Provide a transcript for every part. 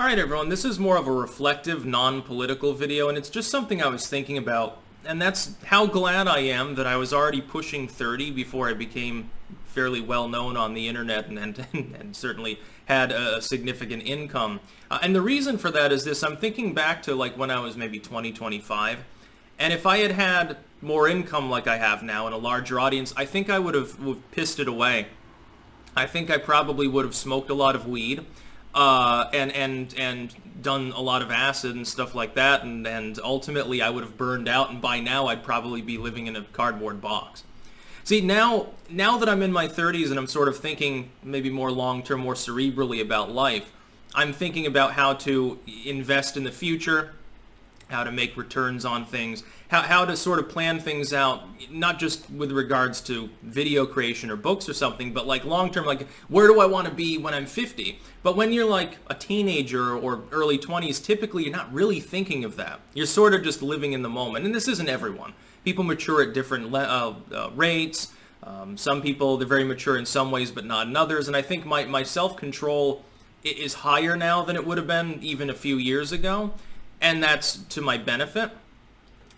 Alright everyone, this is more of a reflective, non-political video, and it's just something I was thinking about, and that's how glad I am that I was already pushing 30 before I became fairly well known on the internet and certainly had a significant income. And the reason for that is this: I'm thinking back to like when I was maybe 20, 25, and if I had had more income like I have now and a larger audience, I think I would have pissed it away. I think I probably would have smoked a lot of weed, and done a lot of acid and stuff like that, and ultimately I would have burned out, and by now I'd probably be living in a cardboard box. See, now that I'm in my 30s and I'm sort of thinking maybe more long-term, more cerebrally about life, I'm thinking about how to invest in the future, how to make returns on things, how to sort of plan things out, not just with regards to video creation or books or something, but like long-term, like where do I want to be when I'm 50? But when you're like a teenager or early 20s, typically you're not really thinking of that. You're sort of just living in the moment, and this isn't everyone. People mature at different rates. Some people, they're very mature in some ways, but not in others, and I think my self-control is higher now than it would have been even a few years ago. And that's to my benefit.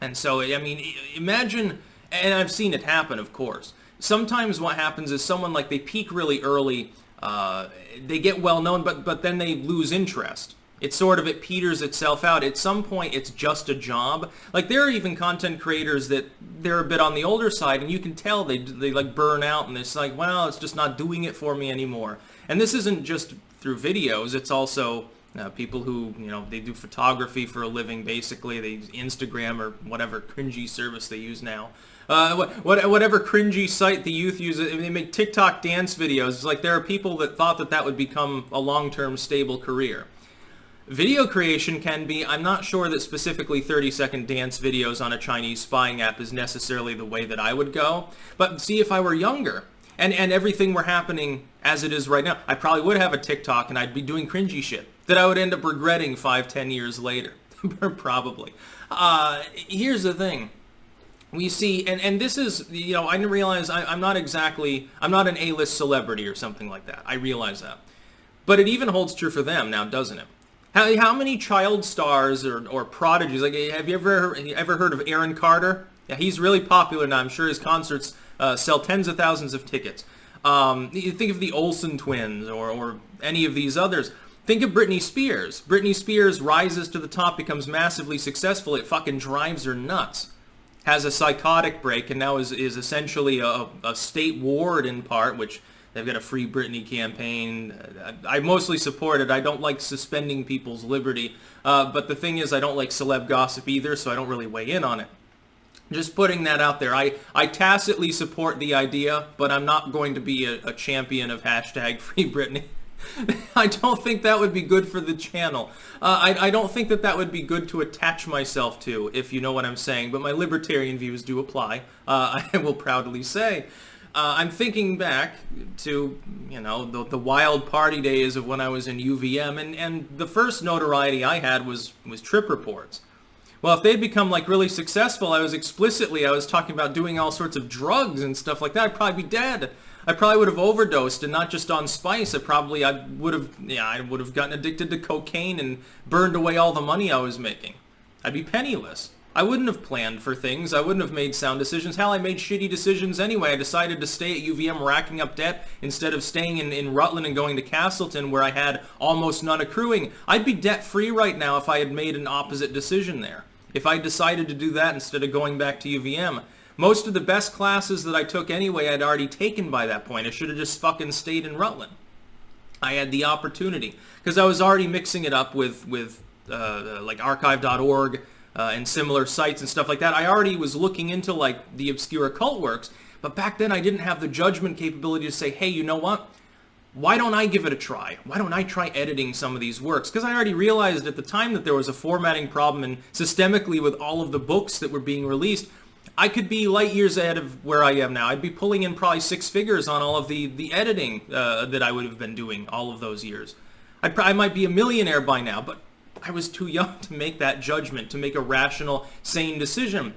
And so, I mean, imagine, and I've seen it happen, of course. Sometimes what happens is someone, like, they peak really early, they get well known, but then they lose interest. It peters itself out. At some point, it's just a job. Like, there are even content creators that they're a bit on the older side, and you can tell they like burn out, and it's like, well, it's just not doing it for me anymore. And this isn't just through videos, it's also people who, they do photography for a living, basically. They use Instagram or whatever cringy service they use now. Whatever cringy site the youth use, they make TikTok dance videos. It's like there are people that thought that would become a long-term stable career. Video creation can be. I'm not sure that specifically 30-second dance videos on a Chinese spying app is necessarily the way that I would go. But see, if I were younger, and everything were happening as it is right now, I probably would have a TikTok and I'd be doing cringy shit that I would end up regretting 5-10 years later. Probably. Here's the thing. We see, and this is, I didn't realize I'm not an A-list celebrity or something like that. I realize that. But it even holds true for them now, doesn't it? How many child stars or prodigies, like, have you ever heard of Aaron Carter? Yeah, he's really popular now. I'm sure his concerts sell tens of thousands of tickets. You think of the Olsen twins or any of these others. Think of Britney Spears. Britney Spears rises to the top, becomes massively successful. It fucking drives her nuts. Has a psychotic break, and now is essentially a state ward in part, which they've got a Free Britney campaign. I mostly support it. I don't like suspending people's liberty. But the thing is, I don't like celeb gossip either, so I don't really weigh in on it. Just putting that out there. I tacitly support the idea, but I'm not going to be a champion of hashtag Free Britney. I don't think that would be good for the channel. I don't think that would be good to attach myself to, if you know what I'm saying, but my libertarian views do apply, I will proudly say. I'm thinking back to, the wild party days of when I was in UVM, and the first notoriety I had was trip reports. Well, if they'd become like really successful, I was talking about doing all sorts of drugs and stuff like that. I'd probably be dead. I probably would have overdosed, and not just on spice. I would have gotten addicted to cocaine and burned away all the money I was making. I'd be penniless. I wouldn't have planned for things. I wouldn't have made sound decisions. Hell, I made shitty decisions anyway. I decided to stay at UVM racking up debt instead of staying in Rutland and going to Castleton where I had almost none accruing. I'd be debt-free right now if I had made an opposite decision there. If I decided to do that instead of going back to UVM. Most of the best classes that I took anyway I'd already taken by that point. I should have just fucking stayed in Rutland. I had the opportunity because I was already mixing it up with like archive.org and similar sites and stuff like that. I already was looking into like the obscure occult works, but back then I didn't have the judgment capability to say, hey, you know what? Why don't I give it a try? Why don't I try editing some of these works? Because I already realized at the time that there was a formatting problem, and systemically with all of the books that were being released, I could be light years ahead of where I am now. I'd be pulling in probably 6 figures on all of the editing that I would have been doing all of those years. I might be a millionaire by now, but I was too young to make that judgment, to make a rational, sane decision.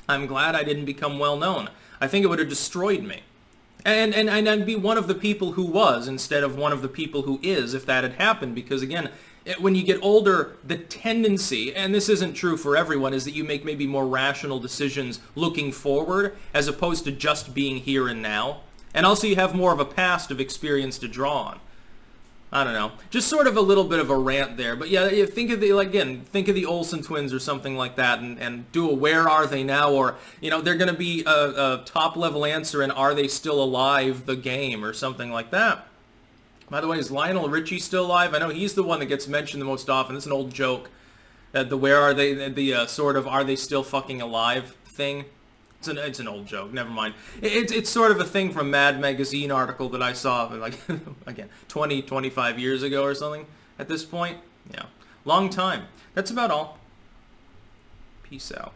I'm glad I didn't become well known. I think it would have destroyed me. And I'd be one of the people who was instead of one of the people who is if that had happened. Because again, when you get older, the tendency, and this isn't true for everyone, is that you make maybe more rational decisions looking forward as opposed to just being here and now. And also you have more of a past of experience to draw on. I don't know. Just sort of a little bit of a rant there. But yeah, think of think of the Olsen twins or something like that and do a where are they now? Or, they're going to be a top level answer in Are They Still Alive, the game, or something like that. By the way, is Lionel Richie still alive? I know he's the one that gets mentioned the most often. It's an old joke. The where are they, the sort of are they still fucking alive thing. It's an old joke. Never mind. It's sort of a thing from Mad Magazine article that I saw, like, again, 25 years ago or something at this point. Yeah. Long time. That's about all. Peace out.